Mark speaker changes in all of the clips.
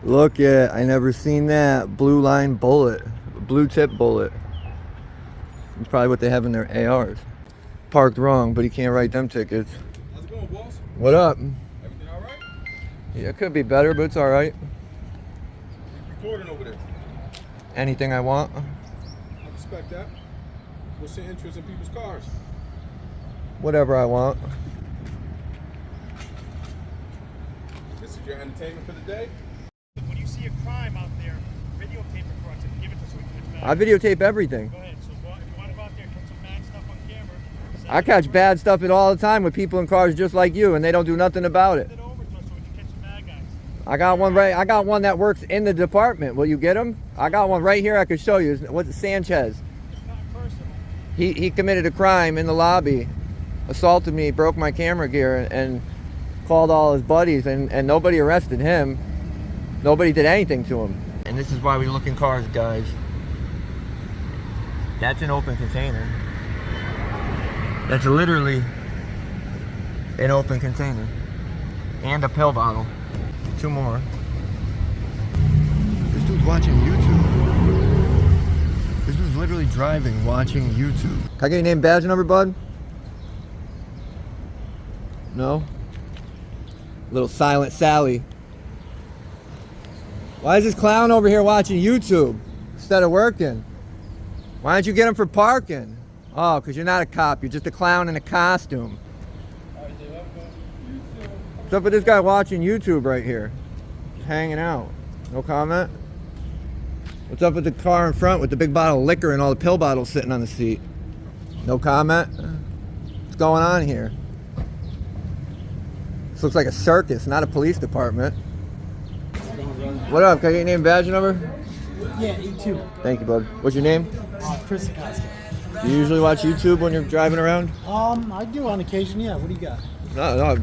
Speaker 1: Look at, I never seen that. Blue line bullet. Blue tip bullet. It's probably what they have in their ARs. Parked wrong, but he can't write them tickets.
Speaker 2: How's it going, boss?
Speaker 1: What up?
Speaker 2: Everything all right?
Speaker 1: Yeah, it could be better, but it's all right.
Speaker 2: Recording over there.
Speaker 1: Anything I want.
Speaker 2: I respect that. What's your interest in people's cars?
Speaker 1: Whatever I want.
Speaker 2: This is your entertainment for the day?
Speaker 3: When you see a crime out there, videotape it for us and give it to us so we can catch
Speaker 1: I videotape everything.
Speaker 3: Go ahead. So if you want to go out there and catch some bad stuff on camera,
Speaker 1: I catch bad stuff all the time with people in cars just like you, and they don't do nothing about it.
Speaker 3: send it over to us so we can catch some bad guys.
Speaker 1: I got one right. I got one that works in the department. Will you get him? I got one right here. I could show you. What's it, Sanchez?
Speaker 3: It's not personal.
Speaker 1: He committed a crime in the lobby, assaulted me, broke my camera gear, and called all his buddies, and nobody arrested him. Nobody did anything to him. And this is why we look in cars, guys. That's an open container. That's literally an open container. And a pill bottle. Two more. This dude's watching YouTube. This dude's literally driving, watching YouTube. Can I get your name, badge number, bud? No? Little Silent Sally. Why is this clown over here watching YouTube instead of working? Why don't you get him for parking? Oh, because you're not a cop. You're just a clown in a costume. What's up with this guy watching YouTube right here? Just hanging out. No comment? What's up with the car in front with the big bottle of liquor and all the pill bottles sitting on the seat? No comment? What's going on here? This looks like a circus, not a police department. What up? Can I get your name and badge number?
Speaker 4: Yeah, E2.
Speaker 1: Thank you, bud. What's your name?
Speaker 4: Chris Acosta.
Speaker 1: Do you usually watch YouTube when you're driving around?
Speaker 4: I do on occasion, yeah. What do you got?
Speaker 1: No,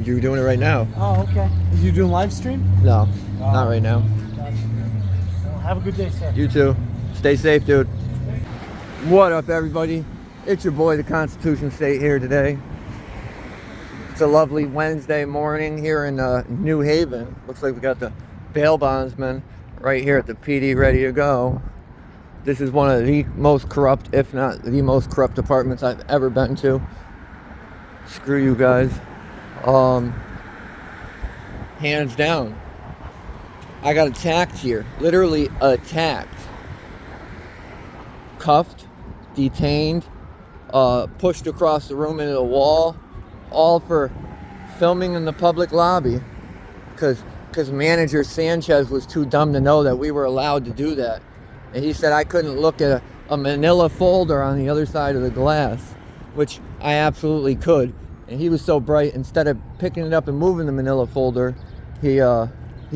Speaker 1: you're doing it right now.
Speaker 4: Oh, okay. Is you doing live stream?
Speaker 1: No, not right now.
Speaker 4: Gotcha. Well, have a good day, sir.
Speaker 1: You too. Stay safe, dude. What up, everybody? It's your boy, the Constitution State, here today. It's a lovely Wednesday morning here in New Haven. Looks like we got the bail bondsman right here at the PD ready to go. This is one of the most corrupt, if not the most corrupt departments I've ever been to. Screw you guys. Hands down. I got attacked here. Literally attacked. Cuffed, detained, pushed across the room into the wall, all for filming in the public lobby. Because manager Sanchez was too dumb to know that we were allowed to do that. And he said I couldn't look at a manila folder on the other side of the glass, which I absolutely could. And he was so bright, instead of picking it up and moving the manila folder, he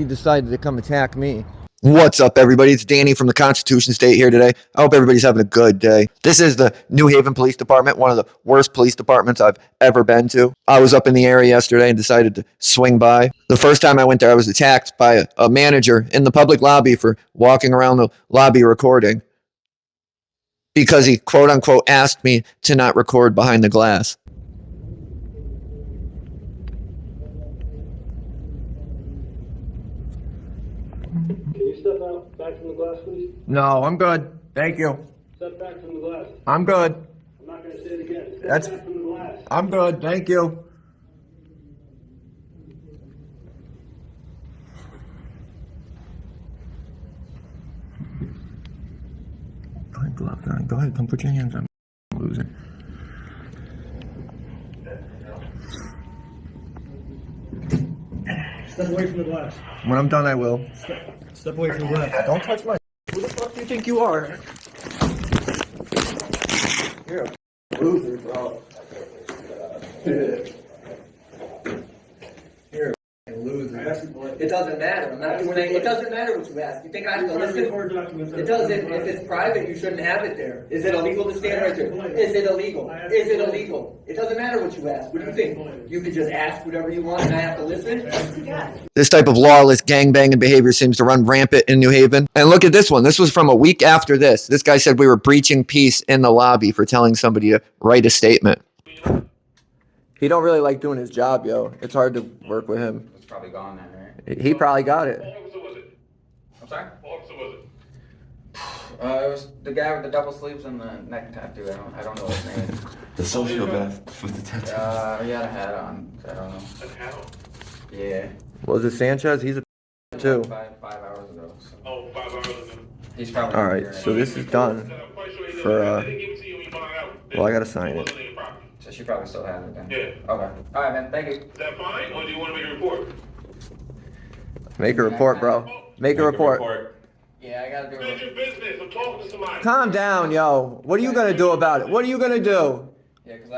Speaker 1: decided to come attack me. What's up, everybody? It's Danny from the Constitution State here today. I hope everybody's having a good day. This is the New Haven Police Department, one of the worst police departments I've ever been to. I was up in the area yesterday and decided to swing by. The first time I went there, I was attacked by a manager in the public lobby for walking around the lobby recording because he, quote unquote, asked me to not record behind the glass.
Speaker 5: Step out, back from the glass, please.
Speaker 1: No, I'm good. Thank you.
Speaker 5: Step back from the glass.
Speaker 1: I'm good.
Speaker 5: I'm not going to say it again. Step
Speaker 1: That's-
Speaker 5: back from the glass.
Speaker 1: I'm good. Thank you. Go ahead, gloves on. Go ahead. Don't put your hands on. Loser.
Speaker 4: Step away from the glass.
Speaker 1: When I'm done, I will.
Speaker 4: Step away from the glass.
Speaker 1: Don't touch my. Who the fuck do you think you are? You're a loser, bro. You're a loser. It doesn't matter. I'm not doing anything. It doesn't matter what you ask. You think I have to listen? It doesn't. If it's private, you shouldn't have it there. Is it illegal to stand right there? Is it illegal? Is it illegal? It doesn't matter what you ask. What do you think? You could just ask whatever you want and I have to listen? This type of lawless gangbanging behavior seems to run rampant in New Haven. And look at this one. This was from a week after this. This guy said we were breaching peace in the lobby for telling somebody to write a statement. He don't really like doing his job, yo. It's hard to work with him.
Speaker 6: It's probably gone then, right?
Speaker 1: He probably got it.
Speaker 5: So was it
Speaker 6: I'm sorry?
Speaker 5: What officer was it?
Speaker 6: It was the guy with the double sleeves and the neck tattoo. I don't know his name.
Speaker 7: The sociopath with the tattoo.
Speaker 6: He had a hat on. I don't know.
Speaker 5: A hat on?
Speaker 6: Yeah.
Speaker 1: Was it Sanchez? He's a too.
Speaker 6: 5 hours ago. So.
Speaker 5: Oh, 5 hours ago.
Speaker 6: He's probably.
Speaker 1: All right, so this is done. For
Speaker 5: They didn't give it to you when you bought it out.
Speaker 1: well, I gotta sign it.
Speaker 5: wasn't in your property.
Speaker 6: So she probably still has it then.
Speaker 5: Yeah.
Speaker 6: Okay. All right, man. Thank you.
Speaker 5: Is that fine, or do you want to make a report?
Speaker 1: Make a report, bro. Make a report.
Speaker 6: Yeah, I gotta do
Speaker 5: Mind
Speaker 6: it.
Speaker 5: your business. I'm talking to somebody.
Speaker 1: Calm down, yo. What are you gonna do about it? What are you gonna do?
Speaker 6: Yeah, because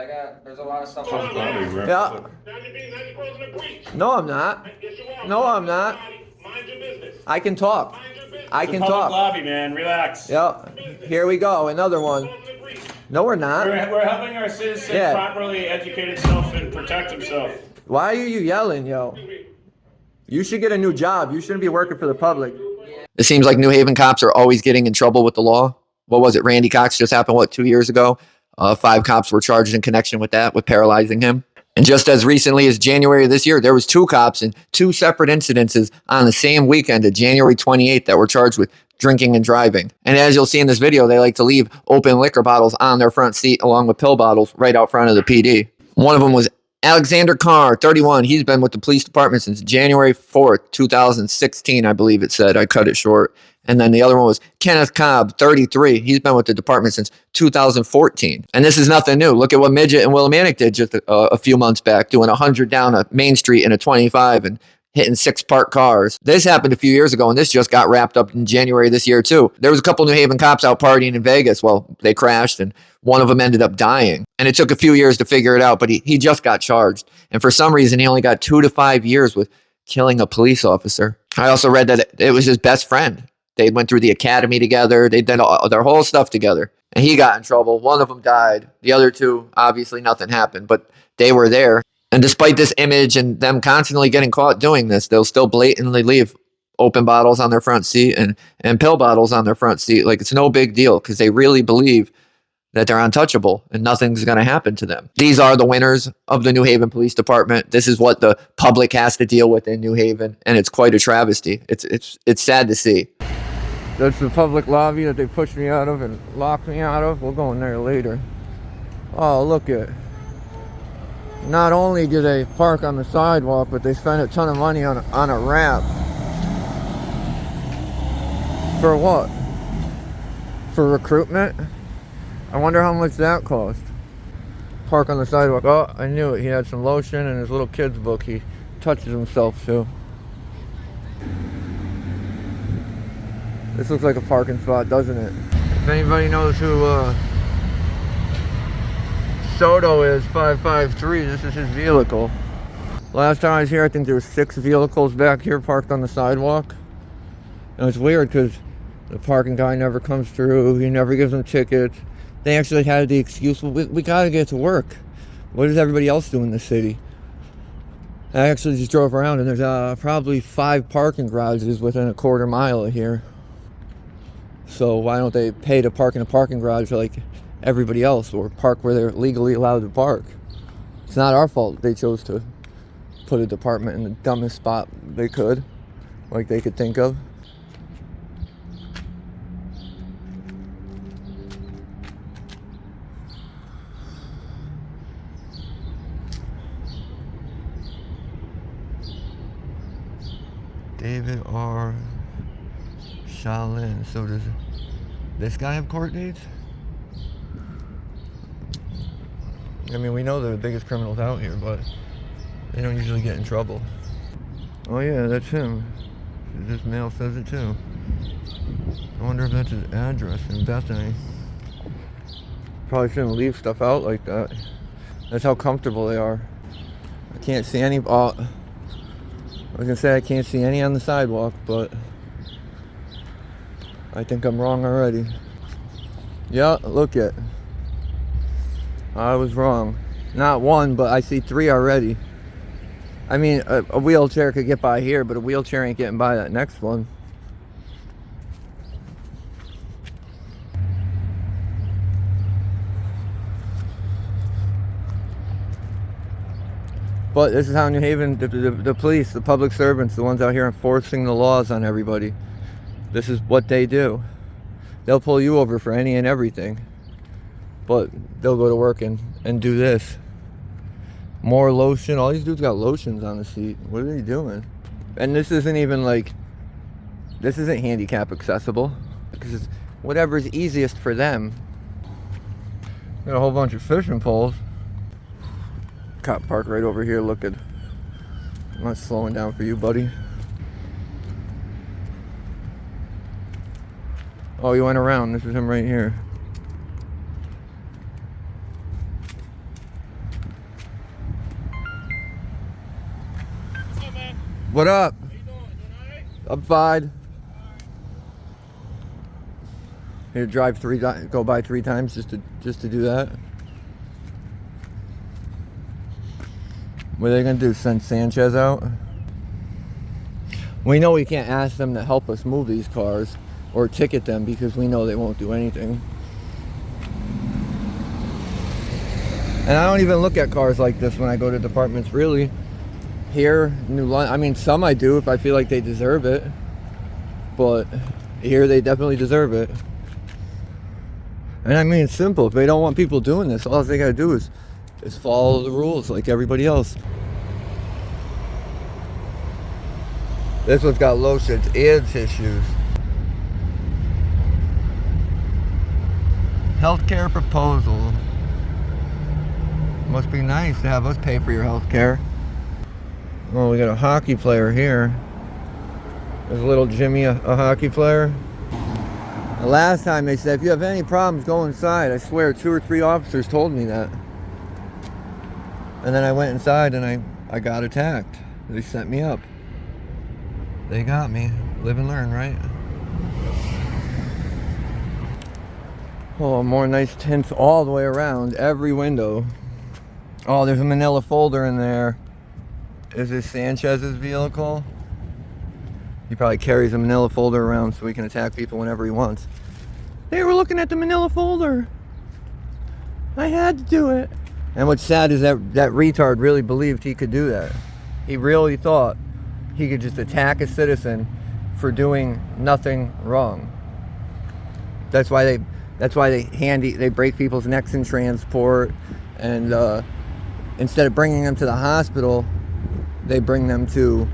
Speaker 6: there's a lot of stuff
Speaker 5: Come
Speaker 6: on
Speaker 5: on,
Speaker 6: the
Speaker 5: man.
Speaker 1: Yeah.
Speaker 5: Now you're causing a breach.
Speaker 1: No, I'm not.
Speaker 5: Yes, you are.
Speaker 1: No, I'm not.
Speaker 5: Mind your business.
Speaker 1: I can talk.
Speaker 5: Mind your business.
Speaker 1: I can
Speaker 3: Public
Speaker 1: talk.
Speaker 3: lobby, man. Relax.
Speaker 1: Yep. Here we go. Another one.
Speaker 5: Causing a breach.
Speaker 1: No, we're not.
Speaker 3: We're helping our citizen
Speaker 1: Yeah.
Speaker 3: properly educate himself and protect himself.
Speaker 1: Why are you yelling, yo? You should get a new job. You shouldn't be working for the public. It seems like New Haven cops are always getting in trouble with the law. What was it? Randy Cox just happened, 2 years ago? 5 cops were charged in connection with that, with paralyzing him. And just as recently as January of this year, there was 2 cops in 2 separate incidences on the same weekend of January 28th that were charged with drinking and driving. And as you'll see in this video, they like to leave open liquor bottles on their front seat along with pill bottles right out front of the PD. One of them was Alexander Carr, 31. He's been with the police department since January 4th, 2016, I believe it said. I cut it short. And then the other one was Kenneth Cobb, 33. He's been with the department since 2014. And this is nothing new. Look at what Midget and Willimantic did just a few months back, doing 100 down a Main Street in a 25 and hitting 6 parked cars. This happened a few years ago, and this just got wrapped up in January this year, too. There was a couple New Haven cops out partying in Vegas. Well, they crashed, and one of them ended up dying. And it took a few years to figure it out, but he just got charged. And for some reason, he only got 2 to 5 years with killing a police officer. I also read that it was his best friend. They went through the academy together. They did their whole stuff together. And he got in trouble. One of them died. The other 2, obviously nothing happened, but they were there. And despite this image and them constantly getting caught doing this, they'll still blatantly leave open bottles on their front seat and pill bottles on their front seat. Like it's no big deal because they really believe that they're untouchable and nothing's going to happen to them. These are the winners of the New Haven Police Department. This is what the public has to deal with in New Haven, and it's quite a travesty. It's sad to see. That's the public lobby that they pushed me out of and locked me out of. We'll go in there later. Oh, look at. Not only do they park on the sidewalk, but they spend a ton of money on a ramp. For what? For recruitment? I wonder how much that cost. Park on the sidewalk. Oh, I knew it. He had some lotion in his little kid's book. He touches himself too. This looks like a parking spot, doesn't it? If anybody knows who Soto is, 553, this is his vehicle. Last time I was here, I think there was 6 vehicles back here parked on the sidewalk. And it's weird because the parking guy never comes through. He never gives them tickets. They actually had the excuse, well, we gotta get to work. What does everybody else do in the city? I actually just drove around and there's probably 5 parking garages within a quarter mile of here. So why don't they pay to park in a parking garage like everybody else, or park where they're legally allowed to park? It's not our fault they chose to put a department in the dumbest spot they could, like they could think of. David R. Shaolin. So does this guy have court dates? I mean, we know they're the biggest criminals out here, but they don't usually get in trouble. Oh yeah, that's him. This mail says it too. I wonder if that's his address in Bethany. Probably shouldn't leave stuff out like that. That's how comfortable they are. I can't see any. Oh, I was gonna say I can't see any on the sidewalk, but I think I'm wrong already. Yeah, look it. I was wrong. Not 1, but I see 3 already. I mean, a wheelchair could get by here, but a wheelchair ain't getting by that next one. But this is how New Haven, the police, the public servants, the ones out here enforcing the laws on everybody. This is what they do. They'll pull you over for any and everything, but they'll go to work and do this. More lotion. All these dudes got lotions on the seat. What are they doing? And this isn't even like, this isn't handicap accessible, because it's whatever's easiest for them. Got a whole bunch of fishing poles. Cop parked right over here looking. I'm not slowing down for you, buddy. Oh, you went around. This is him right here.
Speaker 3: What's up, man?
Speaker 1: What up?
Speaker 3: How you doing? Doing all right?
Speaker 1: I'm fine. Here, drive go by 3 times just to do that. What are they gonna do? Send Sanchez out? We know we can't ask them to help us move these cars or ticket them because we know they won't do anything. And I don't even look at cars like this when I go to departments, really. Here, New London, I mean, some I do if I feel like they deserve it. But here, they definitely deserve it. And I mean, it's simple. If they don't want people doing this, all they gotta do is follow the rules like everybody else. This one's got lotions and tissues. Healthcare proposal. Must be nice to have us pay for your healthcare. Oh, we got a hockey player here. There's little Jimmy, a hockey player. The last time they said, if you have any problems, go inside. I swear 2 or 3 officers told me that. And then I went inside and I got attacked. They set me up. They got me. Live and learn, right? Oh, more nice tints all the way around, every window. Oh, there's a manila folder in there. Is this Sanchez's vehicle? He probably carries a manila folder around so he can attack people whenever he wants. They were looking at the manila folder. I had to do it. And what's sad is that retard really believed he could do that. He really thought he could just attack a citizen for doing nothing wrong. That's why they break people's necks in transport, and instead of bringing them to the hospital, they bring them to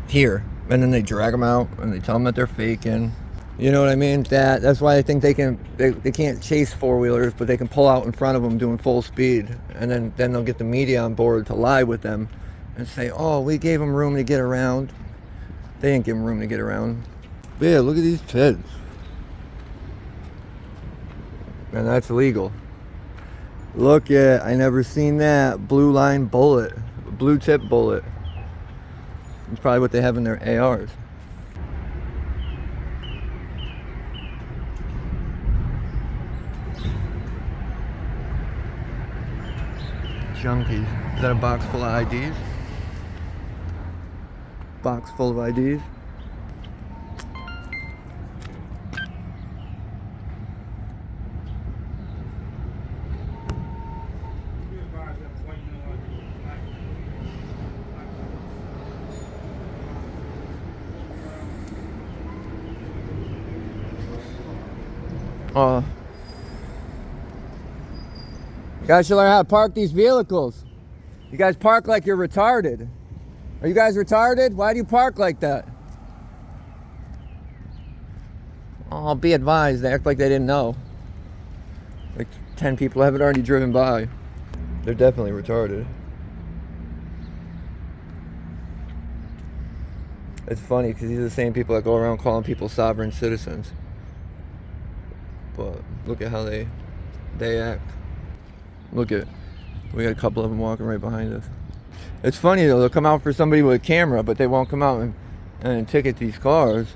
Speaker 1: here, and then they drag them out and they tell them that they're faking. You know what I mean? That's why I think they can't chase 4-wheelers, but they can pull out in front of them doing full speed, and then they'll get the media on board to lie with them and say, oh, we gave them room to get around. They didn't give them room to get around. But yeah, look at these kids. And that's illegal. Look at, I never seen that. Blue line bullet. Blue tip bullet. It's probably what they have in their ARs. Junkies. Is that a box full of IDs? Box full of IDs? You guys should learn how to park these vehicles. You guys park like you're retarded. Are you guys retarded? Why do you park like that? Oh, be advised, they act like they didn't know. Like 10 people haven't already driven by. They're definitely retarded. It's funny because these are the same people that go around calling people sovereign citizens. But look at how they act. Look at, we got a couple of them walking right behind us. It's funny though, they'll come out for somebody with a camera, but they won't come out and ticket these cars.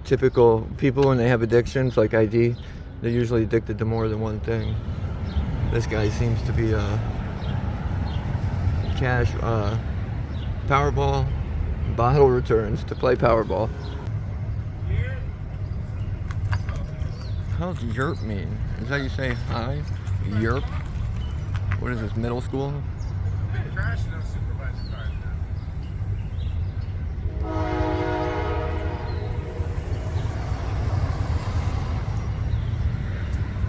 Speaker 1: Typical people, when they have addictions like ID, they're usually addicted to more than one thing. This guy seems to be cash, Powerball, bottle returns to play Powerball. How's yerp mean? Is that you say hi? Yerp? What is this, middle school?
Speaker 3: Crashing those supervisor cars now.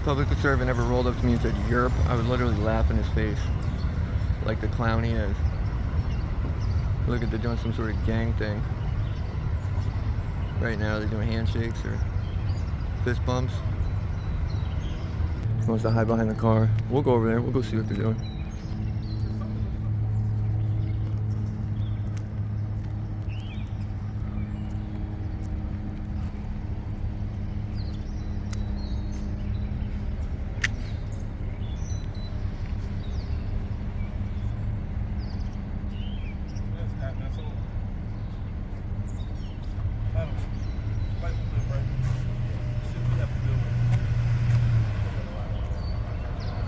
Speaker 1: public servant ever rolled up to me and said, "Yerp," I would literally laugh in his face. Like the clown he is. Look at, they're doing some sort of gang thing. Right now they're doing handshakes or fist bumps. He wants to hide behind the car. We'll go over there, we'll go see what they're doing.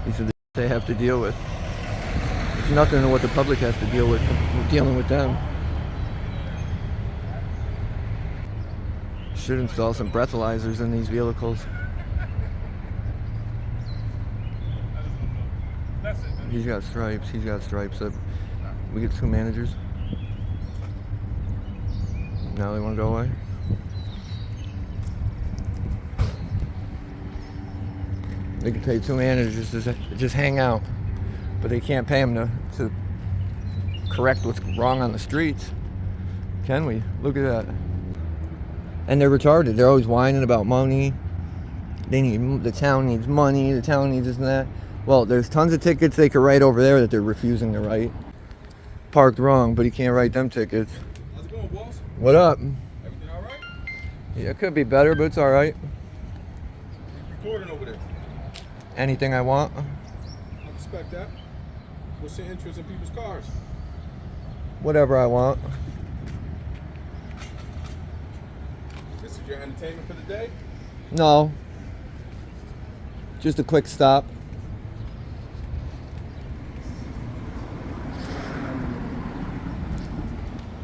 Speaker 1: These are the they have to deal with. It's nothing to what the public has to deal with. We're dealing with them. Should install some breathalyzers in these vehicles. He's got stripes. He's got stripes. We get 2 managers. Now they want to go away. They can pay 2 managers to just hang out, but they can't pay them to correct what's wrong on the streets. Can we? Look at that. And they're retarded. They're always whining about money. The town needs money. The town needs this and that. Well, there's tons of tickets they could write over there that they're refusing to write. Parked wrong, but he can't write them tickets.
Speaker 2: How's it going, boss?
Speaker 1: What up?
Speaker 2: Everything all right?
Speaker 1: Yeah, it could be better, but it's all right.
Speaker 2: Recording over there.
Speaker 1: Anything I want.
Speaker 2: I respect that. What's your interest in people's cars?
Speaker 1: Whatever I want.
Speaker 2: This is your entertainment for the day?
Speaker 1: No. Just a quick stop.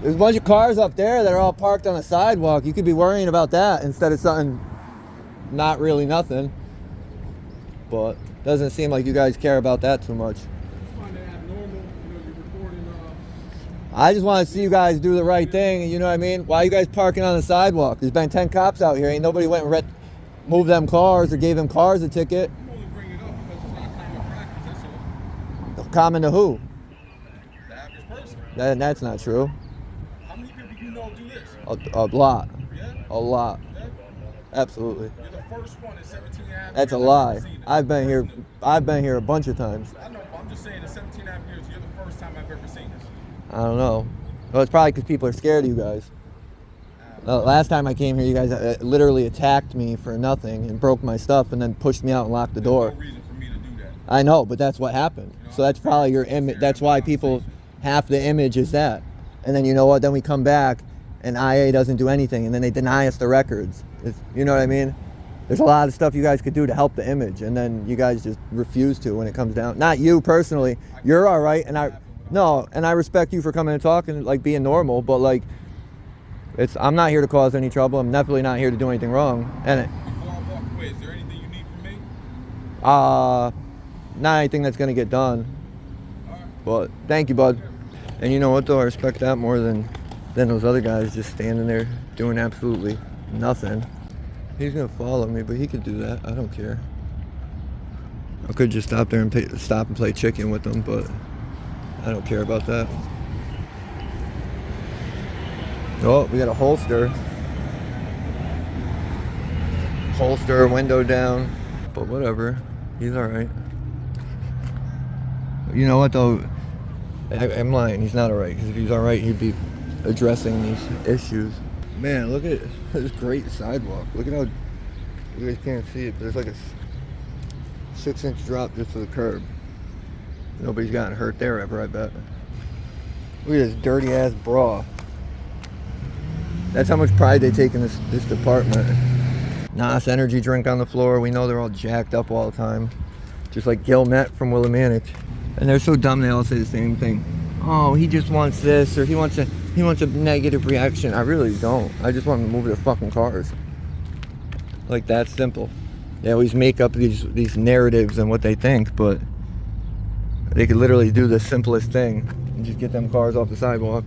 Speaker 1: There's a bunch of cars up there that are all parked on a sidewalk. You could be worrying about that instead of something not really nothing. But doesn't seem like you guys care about that too much. I just want to see you guys do the right thing, you know what I mean? Why are you guys parking on the sidewalk? There's been 10 cops out here. Ain't nobody went and moved them cars or gave them cars a ticket.
Speaker 2: You only bring it up because it's not common practice, that's all.
Speaker 1: Common to who?
Speaker 2: The average person.
Speaker 1: That's not true.
Speaker 2: How many people you know do this?
Speaker 1: A lot.
Speaker 2: Yeah?
Speaker 1: A lot.
Speaker 2: Yeah?
Speaker 1: Absolutely.
Speaker 2: You're the first one in 17 and a half
Speaker 1: That's a
Speaker 2: years
Speaker 1: lie.
Speaker 2: I've ever seen it.
Speaker 1: I've been here a bunch of times.
Speaker 2: I know, but I'm just saying in 17 and a half years, you're the first time I've ever seen this.
Speaker 1: I don't know. Well, it's probably because people are scared of you guys. Last time I came here, you guys literally attacked me for nothing and broke my stuff and then pushed me out and locked the door.
Speaker 2: There's no reason for me to do that.
Speaker 1: I know, but that's what happened. So that's probably your image. That's why people, half the image is that. And then you know what? Then we come back and IA doesn't do anything and then they deny us the records. You know what I mean? There's a lot of stuff you guys could do to help the image and then you guys just refuse to when it comes down. Not you personally. You're all right and I respect you for coming and talking, like being normal, but like, I'm not here to cause any trouble. I'm definitely not here to do anything wrong. And
Speaker 2: Before I walk away, is there anything you need from me?
Speaker 1: not anything that's gonna get done. But thank you, bud. And you know what though, I respect that more than those other guys just standing there doing absolutely nothing. He's gonna follow me, but he could do that. I don't care. I could just stop there and stop and play chicken with him, but I don't care about that. Oh, we got a holster. Holster, window down. But whatever. He's alright. You know what though? I'm lying. He's not alright. Because if he's alright, he'd be addressing these issues. Man, look at this great sidewalk. Look at how you guys can't see it. There's like a 6-inch drop just to the curb. Nobody's gotten hurt there ever, I bet. Look at this dirty ass bra. That's how much pride they take in this department. Nahh's energy drink on the floor. We know they're all jacked up all the time. Just like Gilmet from Willimantic. And they're so dumb they all say the same thing. Oh, he just wants this, or he wants a negative reaction. I really don't. I just want them to move their fucking cars. Like that simple. They always make up these narratives and what they think, but they could literally do the simplest thing and just get them cars off the sidewalk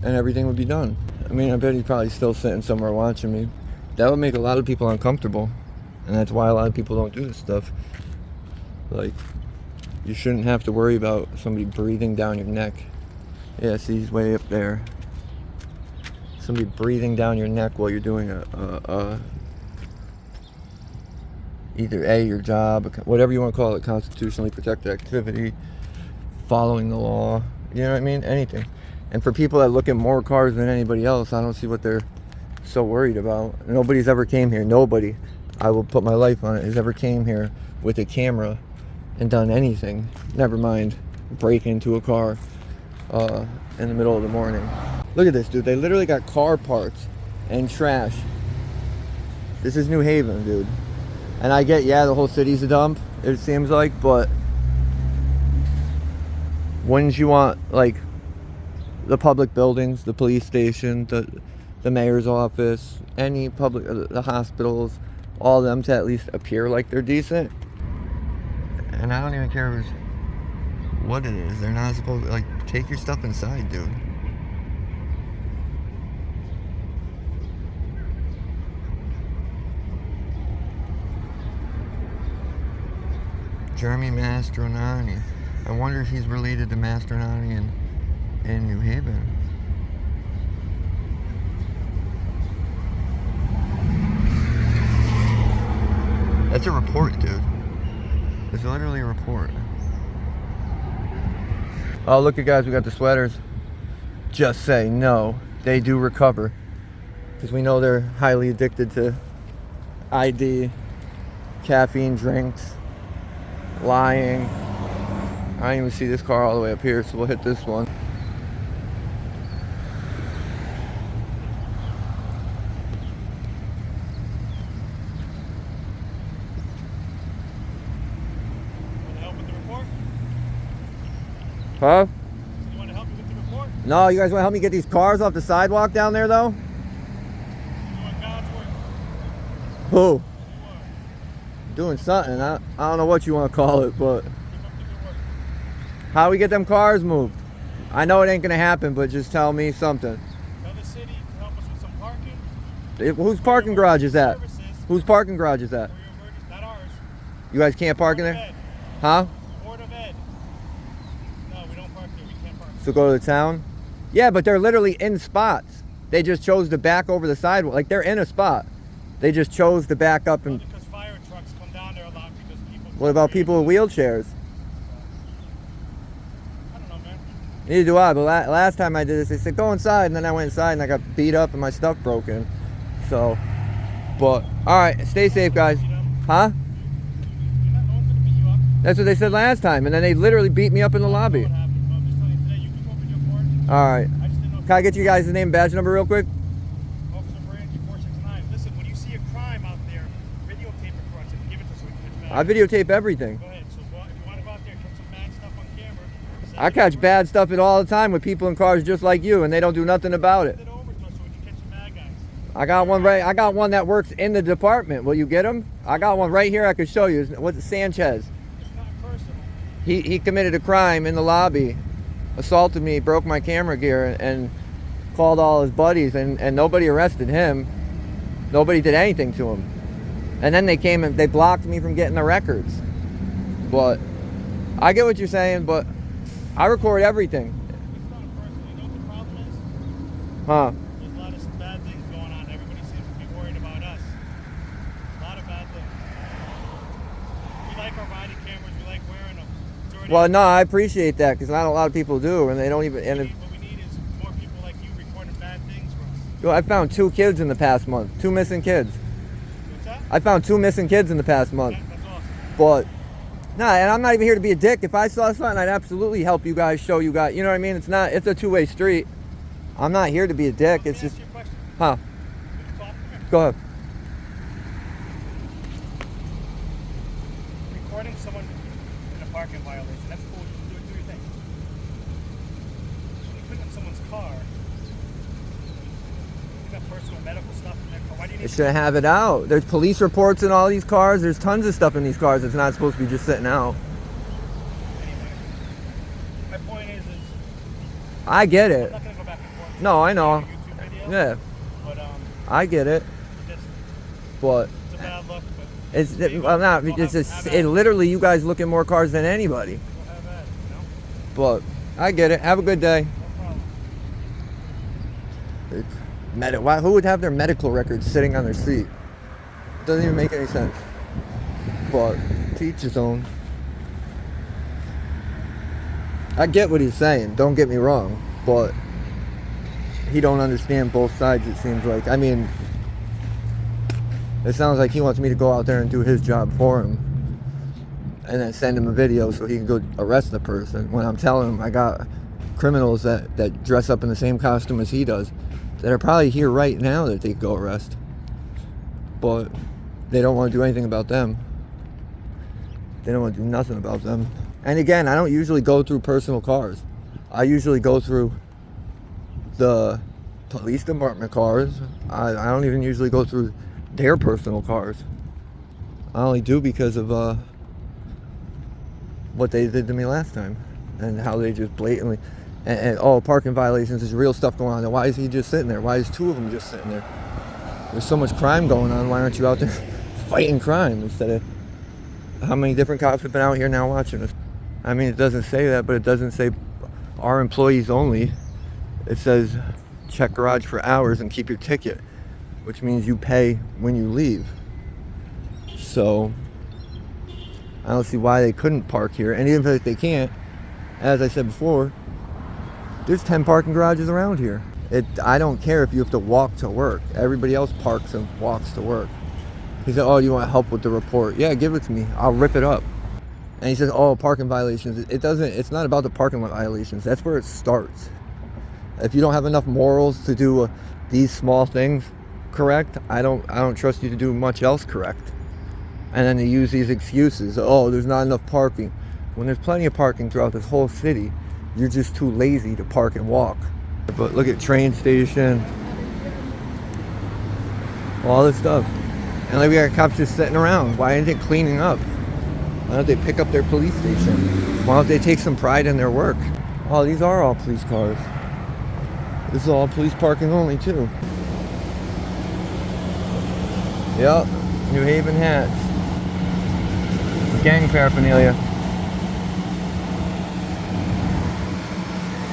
Speaker 1: and everything would be done. I mean, I bet he's probably still sitting somewhere watching me. That would make a lot of people uncomfortable. And that's why a lot of people don't do this stuff. Like, you shouldn't have to worry about somebody breathing down your neck. Yeah, see, he's way up there. Somebody breathing down your neck while you're doing either your job, whatever you want to call it, constitutionally protected activity, following the law, you know what I mean? Anything. And for people that look at more cars than anybody else, I don't see what they're so worried about. Nobody's ever came here. Nobody, I will put my life on it, has ever came here with a camera and done anything. Never mind break into a car in the middle of the morning. Look at this, dude. They literally got car parts and trash. This is New Haven, dude. And I get, yeah, the whole city's a dump, it seems like, but wouldn't you want, like, the public buildings, the police station, the mayor's office, any public, the hospitals, all of them to at least appear like they're decent? And I don't even care what it is. They're not supposed to, like, take your stuff inside, dude. Jeremy Mastronani. I wonder if he's related to Mastronani in New Haven. That's a report, dude. It's literally a report. Oh, look at guys, we got the sweaters. Just say no. They do recover. Because we know they're highly addicted to ID, caffeine drinks, lying. I didn't even see this car all the way up here, so we'll hit this one.
Speaker 3: Want to help with the report?
Speaker 1: Huh?
Speaker 3: You want to help me with the report?
Speaker 1: No, you guys want to help me get these cars off the sidewalk down there, though?
Speaker 3: You want God's work?
Speaker 1: Who?
Speaker 3: You are.
Speaker 1: Doing something. I don't know what you want to call it, but
Speaker 3: Keep up the good work.
Speaker 1: how we get them cars moved? I know it ain't gonna happen, but just tell me something.
Speaker 3: Tell the city to help us with some parking.
Speaker 1: Whose parking garage is that?
Speaker 3: Services
Speaker 1: Whose parking garage is that?
Speaker 3: for your emergency. Not ours.
Speaker 1: You guys can't park in
Speaker 3: Board of
Speaker 1: there?
Speaker 3: Ed.
Speaker 1: Huh?
Speaker 3: Board of Ed. No, we don't park there. We can't park.
Speaker 1: So go to the town? Yeah, but they're literally in spots. They just chose to back over the sidewalk. Like, they're in a spot. They just chose to back up and...
Speaker 3: Because fire trucks come down there a lot because people...
Speaker 1: What about people with wheelchairs?
Speaker 3: I don't know, man.
Speaker 1: Neither do I, but last time I did this, they said go inside, and then I went inside and I got beat up and my stuff broken. So, but, alright, stay safe, guys. Huh?
Speaker 3: No one's gonna beat you up.
Speaker 1: That's what they said last time, and then they literally beat me up in the
Speaker 3: I
Speaker 1: lobby.
Speaker 3: don't know what happened, but I'm just telling you today, you can go up in your court.
Speaker 1: Alright.
Speaker 3: I just didn't know if
Speaker 1: Can I get you guys' name and badge number real quick?
Speaker 3: Officer Randy 469. Listen, when you see a crime out there, videotape it for us and give it to us so we can catch
Speaker 1: I
Speaker 3: bad.
Speaker 1: videotape everything.
Speaker 3: Go ahead. So if you want to go out there and catch some bad stuff on camera, send
Speaker 1: I
Speaker 3: it
Speaker 1: catch
Speaker 3: over.
Speaker 1: bad stuff in all the time with people in cars just like you, and they don't do nothing about it.
Speaker 3: Send it over to us so we can catch some bad guys.
Speaker 1: I got one right. I got one that works in the department. Will you get him? I got one right here. I could show you. What's it, Sanchez?
Speaker 3: It's not personal.
Speaker 1: He committed a crime in the lobby, assaulted me, broke my camera gear, and called all his buddies, and nobody arrested him. Nobody did anything to him. And then they came and they blocked me from getting the records. But I get what you're saying, but I record everything.
Speaker 3: It's not personal. You know what the problem is?
Speaker 1: Huh?
Speaker 3: There's a lot of bad things going on. Everybody seems to be worried about us. A lot of bad things. We like our body cameras. We like wearing them. It's already-
Speaker 1: Well, no, I appreciate that because not a lot of people do, and they don't even. And
Speaker 3: What we need is more people like you recording bad things for us.
Speaker 1: yo, I found 2 kids in the past month. 2 missing kids.
Speaker 3: What's that?
Speaker 1: I found 2 missing kids in the past month.
Speaker 3: That's awesome.
Speaker 1: But nah, and I'm not even here to be a dick. If I saw something, I'd absolutely help you guys, show you guys. You know what I mean? It's not. It's a two-way street. I'm not here to be a dick.
Speaker 3: Let
Speaker 1: It's
Speaker 3: me
Speaker 1: just,
Speaker 3: ask you a question.
Speaker 1: huh?
Speaker 3: We can talk. Come here.
Speaker 1: Go ahead.
Speaker 3: Recording someone in a parking violation. That's cool. Do your thing. When you put it in someone's car, you got personal medical stuff in their car. Why do you
Speaker 1: They
Speaker 3: need
Speaker 1: should have it out. There's police reports in all these cars. There's tons of stuff in these cars that's not supposed to be just sitting out.
Speaker 3: anyway? My point is
Speaker 1: I get
Speaker 3: I'm
Speaker 1: it.
Speaker 3: not gonna go back and forth.
Speaker 1: No, I know.
Speaker 3: YouTube video,
Speaker 1: Yeah,
Speaker 3: but
Speaker 1: I get it.
Speaker 3: just
Speaker 1: But
Speaker 3: it's a bad look. But
Speaker 1: It's well, not. It's just, it literally, you guys look at more cars than anybody.
Speaker 3: We'll have at it, you know?
Speaker 1: But I get it. Have a good day.
Speaker 3: No problem.
Speaker 1: Why, who would have their medical records sitting on their seat? It doesn't even make any sense. But to each his own. I get what he's saying. Don't get me wrong, but he don't understand both sides. It seems like. I mean, it sounds like he wants me to go out there and do his job for him, and then send him a video so he can go arrest the person. When I'm telling him I got criminals that dress up in the same costume as he does, that are probably here right now that they could go arrest, but they don't want to do anything about them. They don't want to do nothing about them. And again, I don't usually go through personal cars. I usually go through the police department cars. I don't even usually go through their personal cars. I only do because of what they did to me last time, and how they just blatantly and oh, parking violations, there's real stuff going on. And why is he just sitting there? Why is two of them just sitting there? There's so much crime going on. Why aren't you out there fighting crime instead of... How many different cops have been out here now watching us? I mean, it doesn't say that, but it doesn't say our employees only. It says check garage for hours and keep your ticket, which means you pay when you leave. So I don't see why they couldn't park here. And even if they can't, as I said before, there's 10 parking garages around here. I don't care if you have to walk to work. Everybody else parks and walks to work. He said, oh, you want help with the report? Yeah, give it to me. I'll rip it up. And he says, oh, parking violations. It's not about the parking violations. That's where it starts. If you don't have enough morals to do these small things correct, I don't trust you to do much else correct. And then they use these excuses. Oh, there's not enough parking. When there's plenty of parking throughout this whole city, you're just too lazy to park and walk. But look at train station, all this stuff. And like we got cops just sitting around. Why aren't they cleaning up? Why don't they pick up their police station? Why don't they take some pride in their work? Oh, these are all police cars. This is all police parking only too. Yep, New Haven hats. Gang paraphernalia.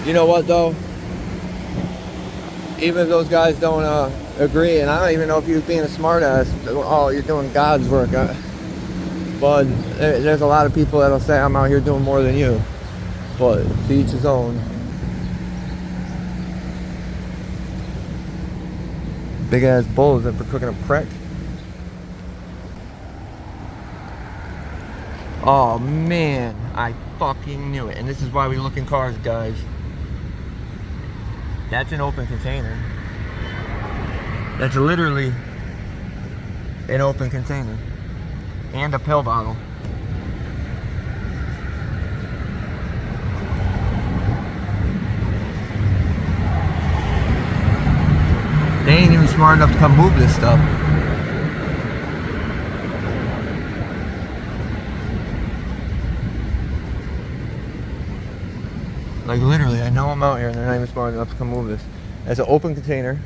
Speaker 1: You know what though? Even if those guys don't agree, and I don't even know if you're being a smartass, oh, you're doing God's work. But there's a lot of people that'll say I'm out here doing more than you. But to each his own. Big ass bull, is it for cooking a prick? Oh man, I fucking knew it. And this is why we look in cars, guys. That's an open container. That's literally an open container. And a pill bottle. They ain't even smart enough to come move this stuff. Like literally, I know I'm out here and they're not even smart enough to come move this. It's an open container.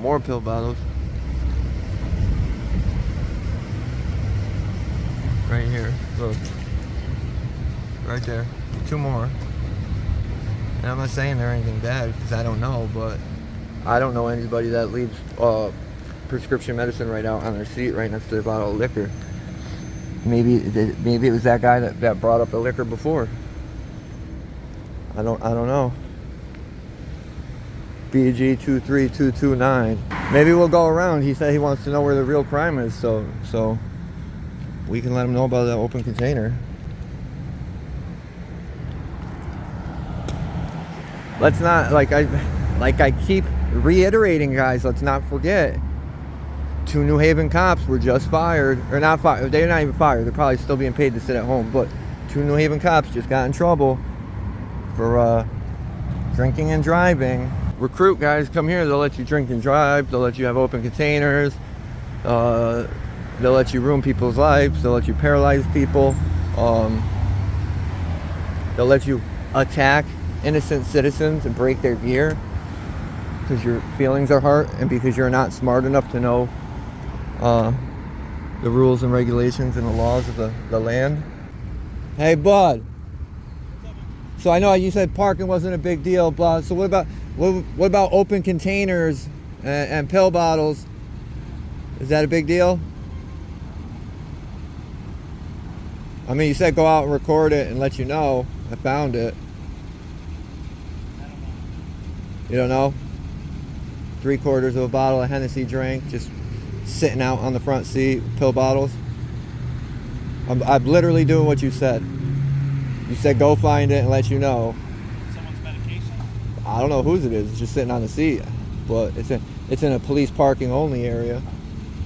Speaker 1: More pill bottles. Right here, look. Right there. Two more. And I'm not saying they're anything bad because I don't know, but I don't know anybody that leaves prescription medicine right out on their seat right next to their bottle of liquor. Maybe it was that guy that brought up the liquor before. I don't know. BG 23229. Maybe we'll go around. He said he wants to know where the real crime is, so we can let him know about that open container. Let's not, like I keep reiterating, guys, let's not forget. 2 New Haven cops were just fired, or not fired, they're not even fired, they're probably still being paid to sit at home, but 2 New Haven cops just got in trouble for drinking and driving. Recruit, guys, come here, they'll let you drink and drive, they'll let you have open containers, they'll let you ruin people's lives, they'll let you paralyze people, they'll let you attack innocent citizens and break their gear because your feelings are hurt and because you're not smart enough to know the rules and regulations and the laws of the land. Hey, bud. So I know you said parking wasn't a big deal, blah. So what about open containers and pill bottles? Is that a big deal? I mean, you said go out and record it and let you know. I found it.
Speaker 3: I don't know.
Speaker 1: You don't know? 3/4 of a bottle of Hennessy drink, just sitting out on the front seat, pill bottles. I'm literally doing what you said. You said go find it and let you know.
Speaker 3: Someone's medication?
Speaker 1: I don't know whose it is. It's just sitting on the seat, but it's in a police parking only area.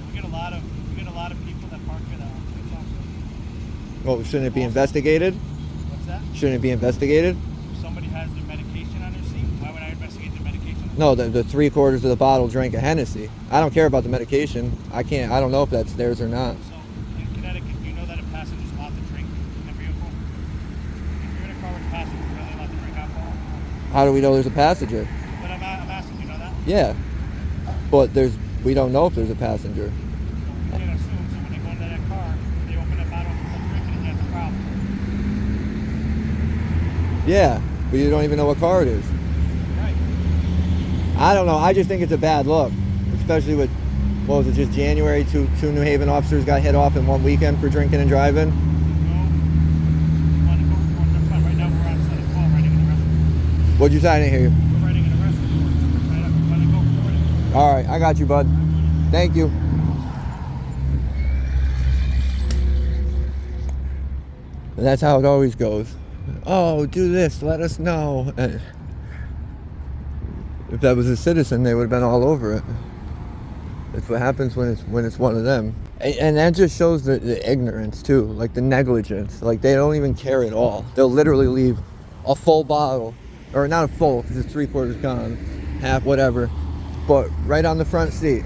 Speaker 3: We get a lot of people that park here that aren't police officers.
Speaker 1: Oh, shouldn't it be investigated?
Speaker 3: What's that?
Speaker 1: Shouldn't it be investigated?
Speaker 3: If somebody has their medication on their seat, why would I investigate their medication?
Speaker 1: No, the 3/4 of the bottle drink of Hennessy. I don't care about the medication. I don't know if that's theirs or not.
Speaker 3: So, in Connecticut, do you know that a passenger's allowed to drink in a vehicle? If you're in a car with a passenger, you're really allowed to drink alcohol?
Speaker 1: How do we know there's a passenger?
Speaker 3: But I'm asking, do you know that?
Speaker 1: Yeah, but we don't know if there's a passenger.
Speaker 3: So you can assume, so when they go into that car, they open that bottle and start drinking, and that's a problem.
Speaker 1: Yeah, but you don't even know what car it is.
Speaker 3: Right.
Speaker 1: I don't know. I just think it's a bad look, especially with, what was it, just January, two New Haven officers got hit off in one weekend for drinking and driving.
Speaker 3: No. Want to go? Well, that's fine. Right now we're on set of call writing an arrest report.
Speaker 1: What'd you say? I didn't hear you.
Speaker 3: We're writing an arrest report. Right up. Want to go record it?
Speaker 1: All right, I got you, bud. Thank you. And that's how it always goes. Oh, do this, let us know. And if that was a citizen, they would have been all over it. That's what happens when it's one of them. And that just shows the ignorance too, like the negligence. Like they don't even care at all. They'll literally leave a full bottle, or not a full, because it's 3/4 gone, half, whatever, but right on the front seat.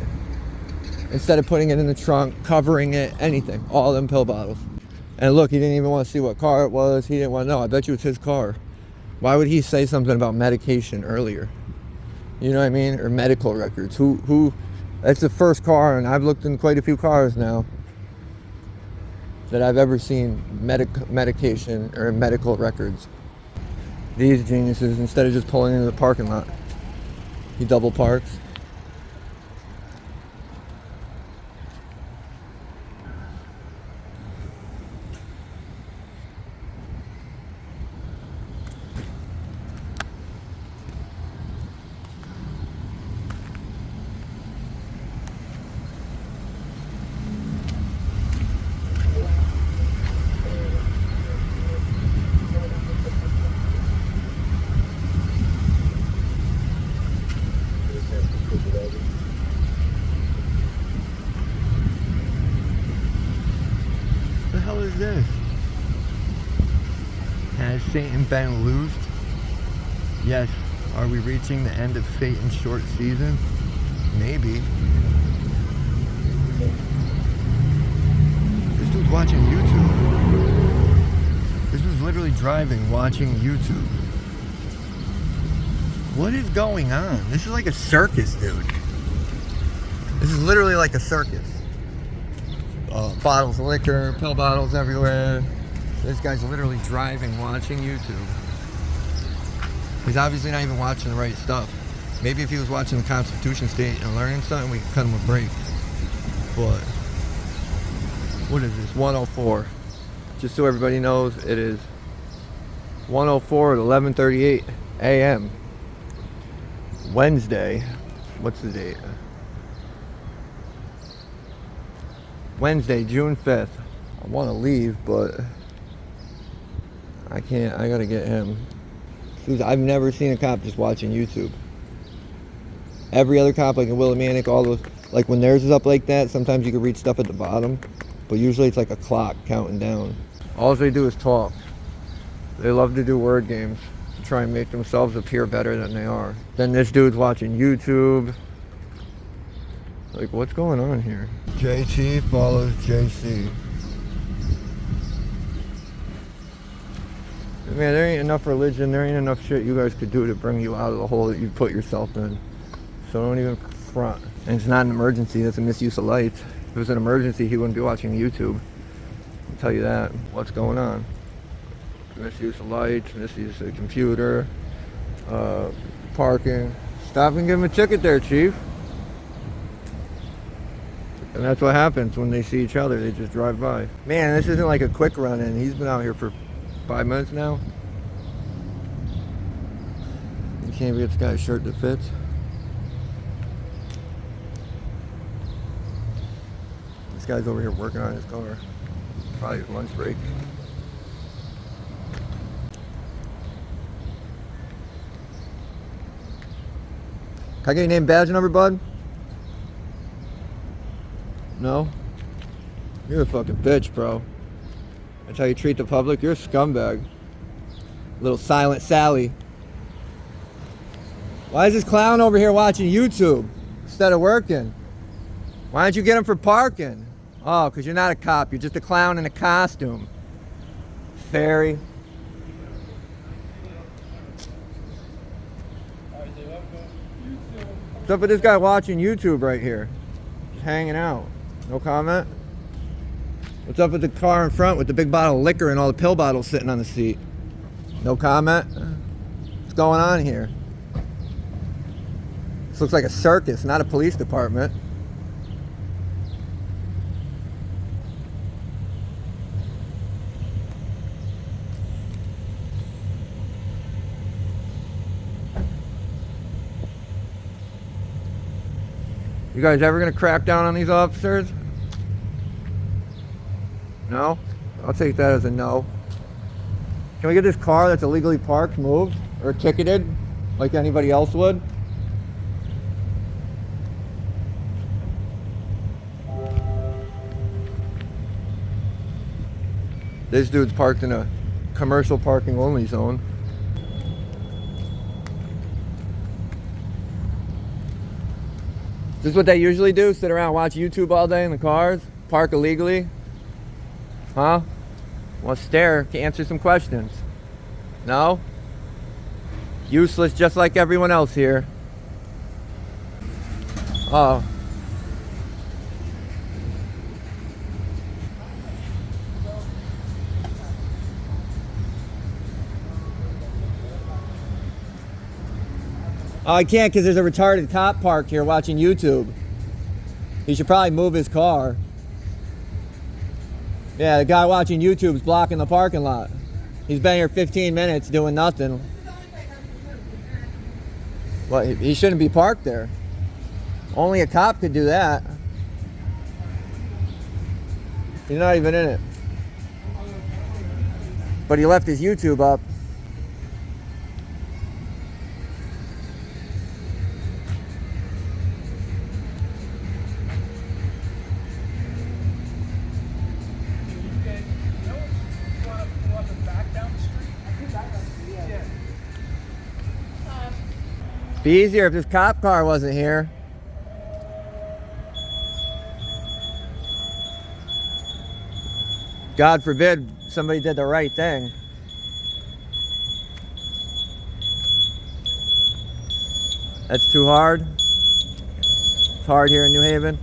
Speaker 1: Instead of putting it in the trunk, covering it, anything, all them pill bottles. And look, he didn't even want to see what car it was. He didn't want to know. I bet you it's his car. Why would he say something about medication earlier? You know what I mean? Or medical records. Who? That's the first car, and I've looked in quite a few cars now, that I've ever seen medication or medical records. These geniuses, instead of just pulling into the parking lot, he double parks. What the hell is this? Has Satan been loosed? Yes. Are we reaching the end of Satan's short season? Maybe. This dude's watching YouTube. This dude's literally driving, watching YouTube. What is going on? This is like a circus, dude. This is literally like a circus. Bottles of liquor, pill bottles everywhere. This guy's literally driving, watching YouTube. He's obviously not even watching the right stuff. Maybe if he was watching the Confrontation state and learning something, we could cut him a break. But what is this? 104. Just so everybody knows, it is 104 at 11:38 a.m. Wednesday. What's the date? Wednesday, June 5th. I want to leave, but I can't. I gotta get him. Dude, I've never seen a cop just watching YouTube. Every other cop, like in Willimantic, all those, like when theirs is up like that, sometimes you can read stuff at the bottom, but usually it's like a clock counting down. All they do is talk. They love to do word games to try and make themselves appear better than they are. Then this dude's watching YouTube. Like, what's going on here? JT follows JC. Man, there ain't enough religion, there ain't enough shit you guys could do to bring you out of the hole that you put yourself in. So don't even front. And it's not an emergency, that's a misuse of light. If it was an emergency, he wouldn't be watching YouTube. I'll tell you that. What's going on? Misuse of lights, misuse of the computer, parking. Stop and give him a ticket there, Chief. And that's what happens when they see each other. They just drive by. Man, this isn't like a quick run-in. He's been out here for 5 minutes now. You can't even get this guy a shirt that fits. This guy's over here working on his car. Probably his lunch break. Can I get your name, badge number, bud? No? You're a fucking bitch, bro. That's how you treat the public? You're a scumbag. Little Silent Sally. Why is this clown over here watching YouTube instead of working? Why don't you get him for parking? Oh, because you're not a cop. You're just a clown in a costume. Fairy. What's up with this guy watching YouTube right here? Just hanging out. No comment? What's up with the car in front with the big bottle of liquor and all the pill bottles sitting on the seat? No comment? What's going on here? This looks like a circus, not a police department. You guys ever gonna crack down on these officers? No? I'll take that as a no. Can we get this car that's illegally parked moved or ticketed like anybody else would? This dude's parked in a commercial parking only zone. This is what they usually do? Sit around and watch YouTube all day in the cars? Park illegally? Huh? Want to stare, to answer some questions. No? Useless just like everyone else here. Oh. Oh, I can't because there's a retarded cop parked here watching YouTube. He should probably move his car. Yeah, the guy watching YouTube's blocking the parking lot. He's been here 15 minutes doing nothing. Well, he shouldn't be parked there. Only a cop could do that. He's not even in it. But he left his YouTube up. Be easier if this cop car wasn't here. God forbid somebody did the right thing. That's too hard. It's hard here in New Haven.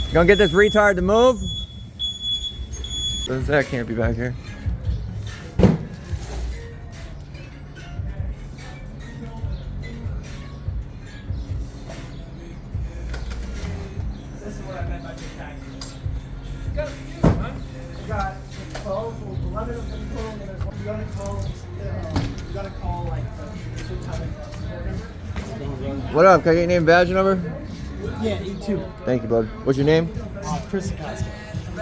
Speaker 1: You gonna get this retard to move? That can't be back here.
Speaker 4: This is what I meant by big taxi. You got a few, huh? You got 12, 11 of them total, and there's one. You gotta call like the two time.
Speaker 1: What up? Can I get your name and badge number?
Speaker 4: Yeah, E2.
Speaker 1: Thank you, bud. What's your name?
Speaker 4: Chris Cox.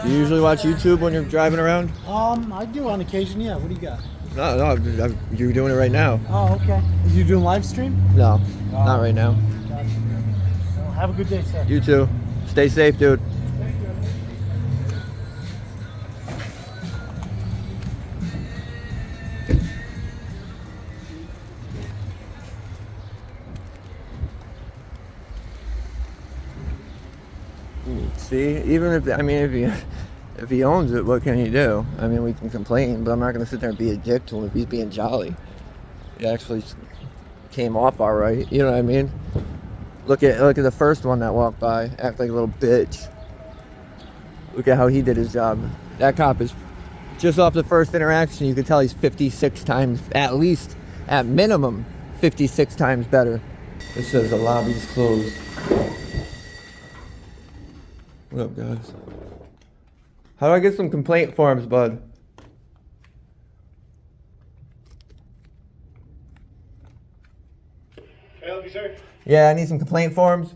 Speaker 1: Do you usually watch YouTube when you're driving around?
Speaker 4: I do on occasion, yeah. What do you got?
Speaker 1: No, you're doing it right now.
Speaker 4: Oh, okay. Are you doing live stream?
Speaker 1: No, not right now.
Speaker 4: Gotcha. Well, have a good day, sir.
Speaker 1: You too. Stay safe, dude. See, even if, I mean, If he owns it, what can you do? I mean, we can complain, but I'm not going to sit there and be a dick to him if he's being jolly. He actually came off all right. You know what I mean? Look at the first one that walked by, act like a little bitch. Look at how he did his job. That cop is just off the first interaction. You can tell he's 56 times, at least, at minimum, 56 times better. It says the lobby's closed. What up, guys? How do I get some complaint forms, bud?
Speaker 5: Can I help you, sir?
Speaker 1: Yeah, I need some complaint forms.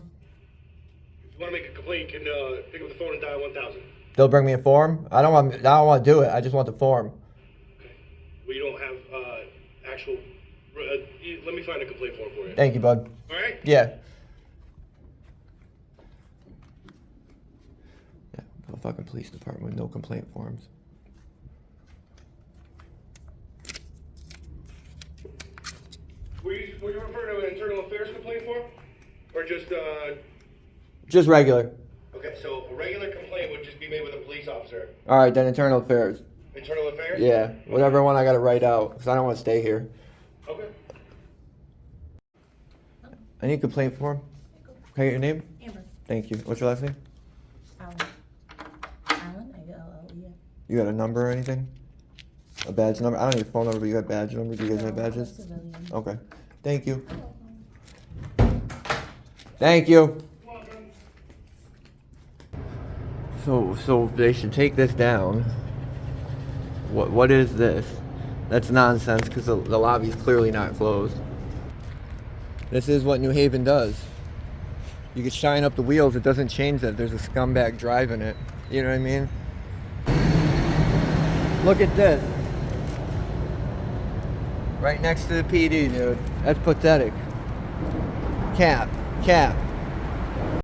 Speaker 5: If you want to make a complaint, you can pick up the phone and dial 1000.
Speaker 1: They'll bring me a form. I don't want to do it. I just want the form.
Speaker 5: Okay. We don't have actual. Let me find a complaint form for you.
Speaker 1: Thank you, bud.
Speaker 5: All right.
Speaker 1: Yeah. Yeah, the fucking police department with no complaint forms.
Speaker 5: Were you referring to an internal affairs complaint form, or just
Speaker 1: Just regular.
Speaker 5: Okay, so a regular complaint would just be made with a police officer.
Speaker 1: All right, then internal affairs.
Speaker 5: Internal affairs?
Speaker 1: Yeah, whatever one I gotta write out, because I don't want to stay here.
Speaker 5: Okay.
Speaker 1: I need a complaint form. Can I get your name?
Speaker 8: Amber.
Speaker 1: Thank you. What's your last name?
Speaker 8: Allen. Allen, A-L-L-E-N.
Speaker 1: You got a number or anything? A badge number? I don't need a phone number, but you got a badge number. Do you guys have badges?
Speaker 8: Civilian.
Speaker 1: Okay. Thank you. Thank you. So they should take this down. What is this? That's nonsense because the lobby's clearly not closed. This is what New Haven does. You can shine up the wheels, it doesn't change that there's a scumbag driving it. You know what I mean? Look at this. Right next to the PD, dude. That's pathetic. Cap.